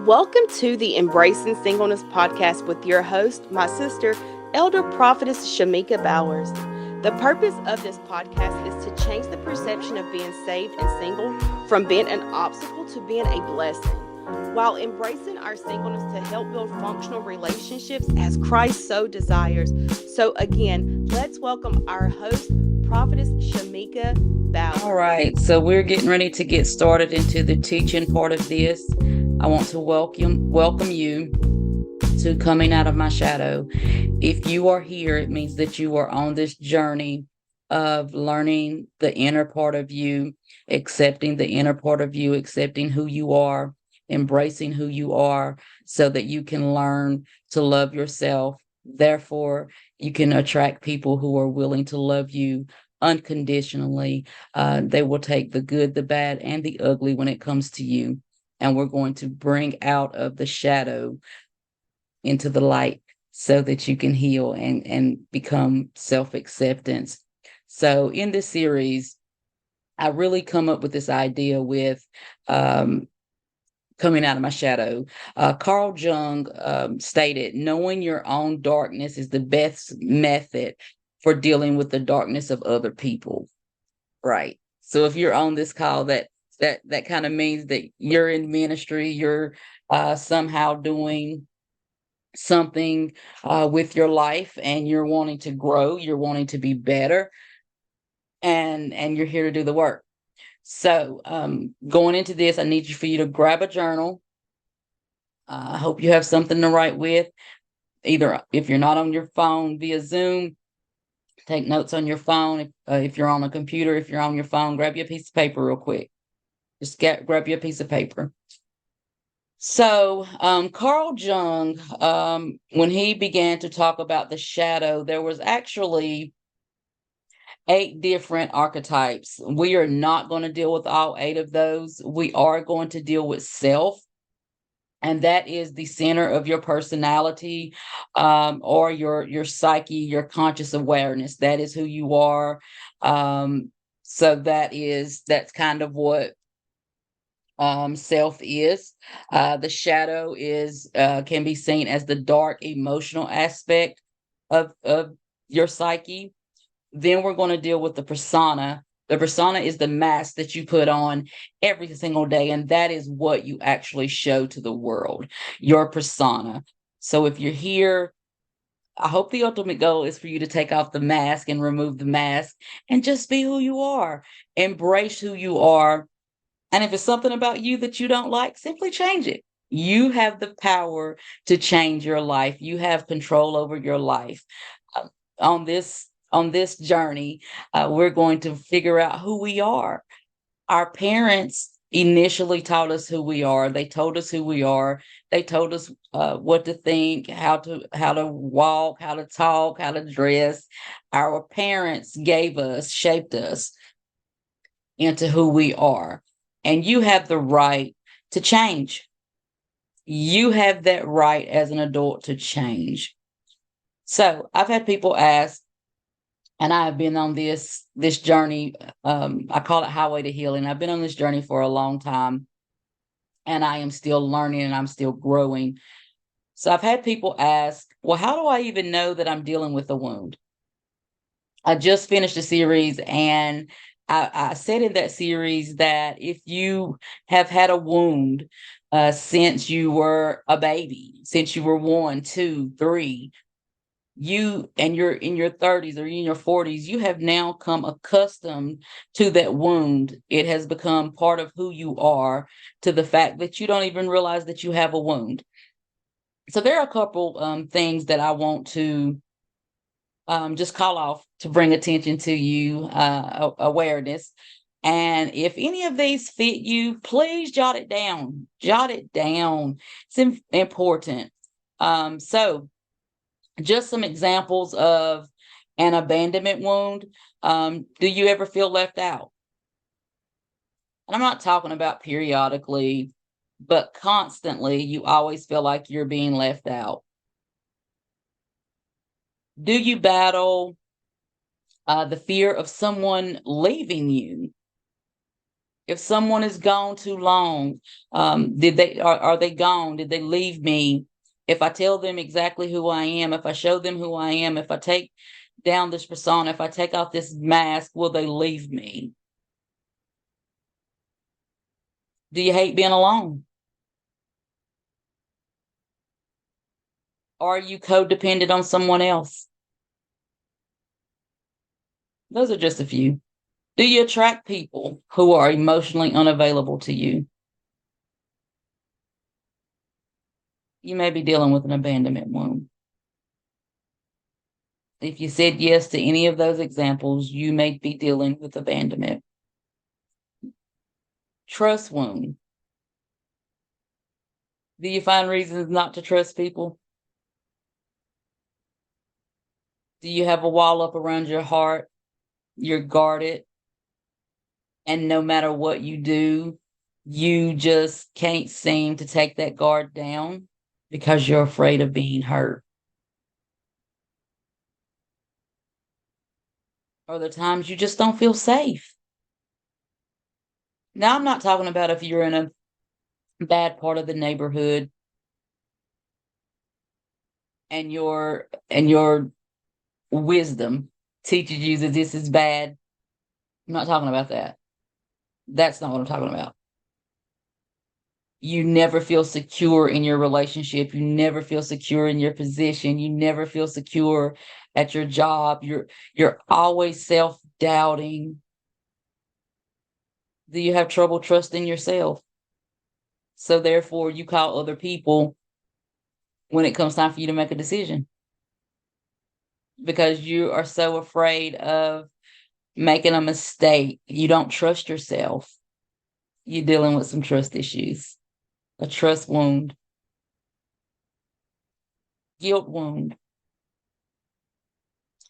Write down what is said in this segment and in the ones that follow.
Welcome to the Embracing Singleness podcast with your host, my sister, Elder Prophetess Shimika Bowers. The purpose of this podcast is to change the perception of being saved and single from being an obstacle to being a blessing, while embracing our singleness to help build functional relationships as Christ so desires. So again, let's welcome our host, Prophetess Shimika Bowers. All right, so we're getting ready to get started into the teaching part of this. I want to welcome you to Coming Out of My Shadow. If you are here, it means that you are on this journey of learning the inner part of you, accepting the inner part of you, accepting who you are, embracing who you are, so that you can learn to love yourself. Therefore, you can attract people who are willing to love you unconditionally. They will take the good, the bad, and the ugly when it comes to you. And we're going to bring out of the shadow into the light so that you can heal and become self-acceptance. So in this series, I really come up with this idea with coming out of my shadow. Carl Jung stated, knowing your own darkness is the best method for dealing with the darkness of other people. Right. So if you're on this call, that kind of means that you're in ministry, you're somehow doing something with your life, and you're wanting to grow, you're wanting to be better, and you're here to do the work. So going into this, I need for you to grab a journal. I hope you have something to write with. Either if you're not on your phone via Zoom, take notes on your phone. If you're on a computer, if you're on your phone, grab you a piece of paper real quick. Just grab you a piece of paper. So Carl Jung, when he began to talk about the shadow, there was actually 8 different archetypes. We are not going to deal with all 8 of those. We are going to deal with self. And that is the center of your personality, or your psyche, your conscious awareness. That is who you are. So that's kind of what self is. The shadow is can be seen as the dark emotional aspect of your psyche. Then we're going to deal with the persona. The persona is the mask that you put on every single day, and that is what you actually show to the world, your persona. So if you're here, I hope the ultimate goal is for you to take off the mask and remove the mask and just be who you are. Embrace who you are. And if it's something about you that you don't like, simply change it. You have the power to change your life. You have control over your life. Uh, on this journey, we're going to figure out who we are. Our parents initially taught us who we are. They told us who we are. They told us what to think, how to walk, how to talk, how to dress. Our parents shaped us into who we are. And you have the right to change. You have that right as an adult to change. So I've had people ask, and I have been on this journey. I call it Highway to Healing. I've been on this journey for a long time, and I am still learning and I'm still growing. So I've had people ask, well, how do I even know that I'm dealing with a wound? I just finished a series, and I said in that series that if you have had a wound since you were a baby, since you were 1, 2, 3, you're in your 30s or in your 40s, you have now come accustomed to that wound. It has become part of who you are, to the fact that you don't even realize that you have a wound. So there are a couple things that I want to just call off to bring attention to you, awareness. And if any of these fit you, please jot it down. Jot it down. It's important. So just some examples of an abandonment wound. Do you ever feel left out? And I'm not talking about periodically, but constantly, you always feel like you're being left out. Do you battle the fear of someone leaving you? If someone is gone too long, are they gone? Did they leave me? If I tell them exactly who I am, if I show them who I am, if I take down this persona, if I take off this mask, will they leave me? Do you hate being alone? Are you codependent on someone else? Those are just a few. Do you attract people who are emotionally unavailable to you? You may be dealing with an abandonment wound. If you said yes to any of those examples, you may be dealing with abandonment. Trust wound. Do you find reasons not to trust people? Do you have a wall up around your heart? You're guarded, and no matter what you do, you just can't seem to take that guard down because you're afraid of being hurt. Or the times you just don't feel safe. Now, I'm not talking about if you're in a bad part of the neighborhood and your wisdom teaches you that this is bad. I'm not talking about that. That's not what I'm talking about. You never feel secure in your relationship. You never feel secure in your position. You never feel secure at your job. You're always self-doubting. Do you have trouble trusting yourself? So therefore, you call other people when it comes time for you to make a decision because you are so afraid of making a mistake. You don't trust yourself. You're dealing with some trust issues, a trust wound, guilt wound.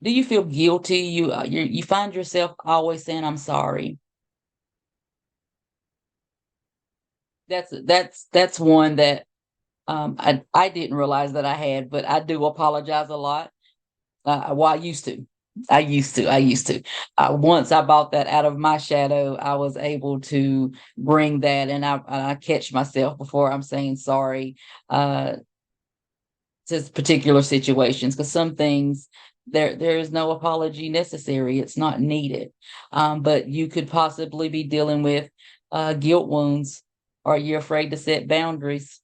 Do you feel guilty? You find yourself always saying, "I'm sorry." That's one that I didn't realize that I had, but I do apologize a lot. Well, I used to. Once I bought that out of my shadow, I was able to bring that, and I catch myself before I'm saying sorry uh, to particular situations because some things there is no apology necessary. It's not needed. But you could possibly be dealing with guilt wounds. Are you afraid to set boundaries?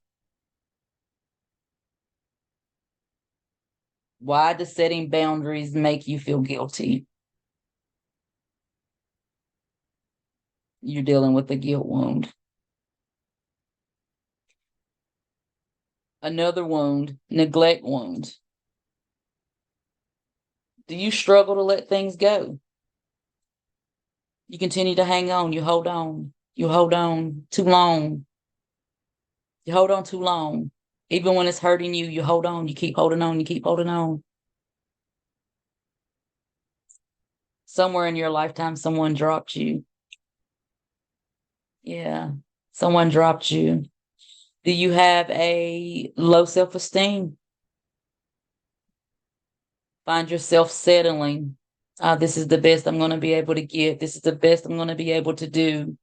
Why does setting boundaries make you feel guilty? You're dealing with a guilt wound. Another wound, neglect wound. Do you struggle to let things go? You continue to hang on. You hold on. You hold on too long. You hold on too long. Even when it's hurting you, you hold on. You keep holding on. You keep holding on. Somewhere in your lifetime, someone dropped you. Yeah, someone dropped you. Do you have a low self-esteem? Find yourself settling. This is the best I'm going to be able to give. This is the best I'm going to be able to do.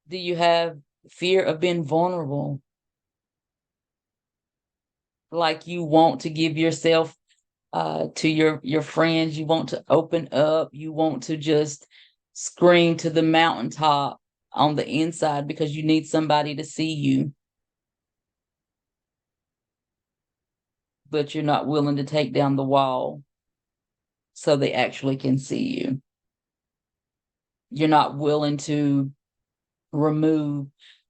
Do you have fear of being vulnerable? Like you want to give yourself to your friends, you want to open up, you want to just scream to the mountaintop on the inside because you need somebody to see you, but you're not willing to take down the wall so they actually can see you. You're not willing to remove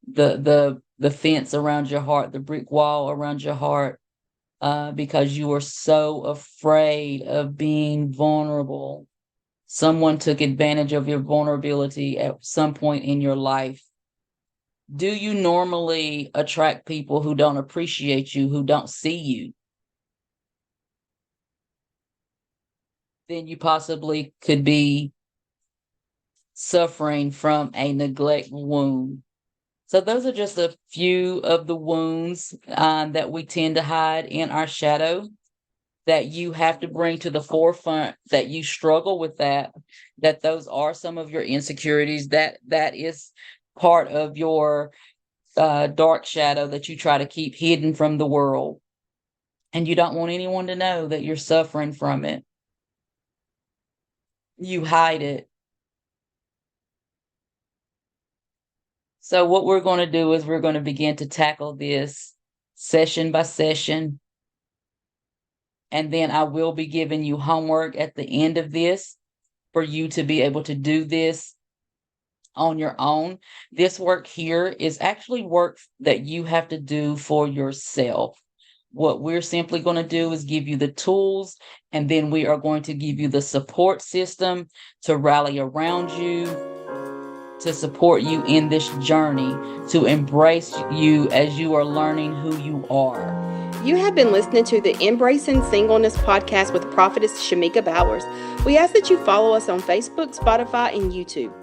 the fence around your heart, the brick wall around your heart, because you are so afraid of being vulnerable. Someone took advantage of your vulnerability at some point in your life. Do you normally attract people who don't appreciate you, who don't see you? Then you possibly could be suffering from a neglect wound. So those are just a few of the wounds that we tend to hide in our shadow. that you have to bring to the forefront, that you struggle with, that those are some of your insecurities, that is part of your dark shadow that you try to keep hidden from the world. And you don't want anyone to know that you're suffering from it. You hide it. So what we're going to do is we're going to begin to tackle this session by session. And then I will be giving you homework at the end of this for you to be able to do this on your own. This work here is actually work that you have to do for yourself. What we're simply going to do is give you the tools, and then we are going to give you the support system to rally around you, to support you in this journey, to embrace you as you are learning who you are. You have been listening to the Embracing Singleness podcast with Prophetess Shimika Bowers. We ask that you follow us on Facebook, Spotify, and YouTube.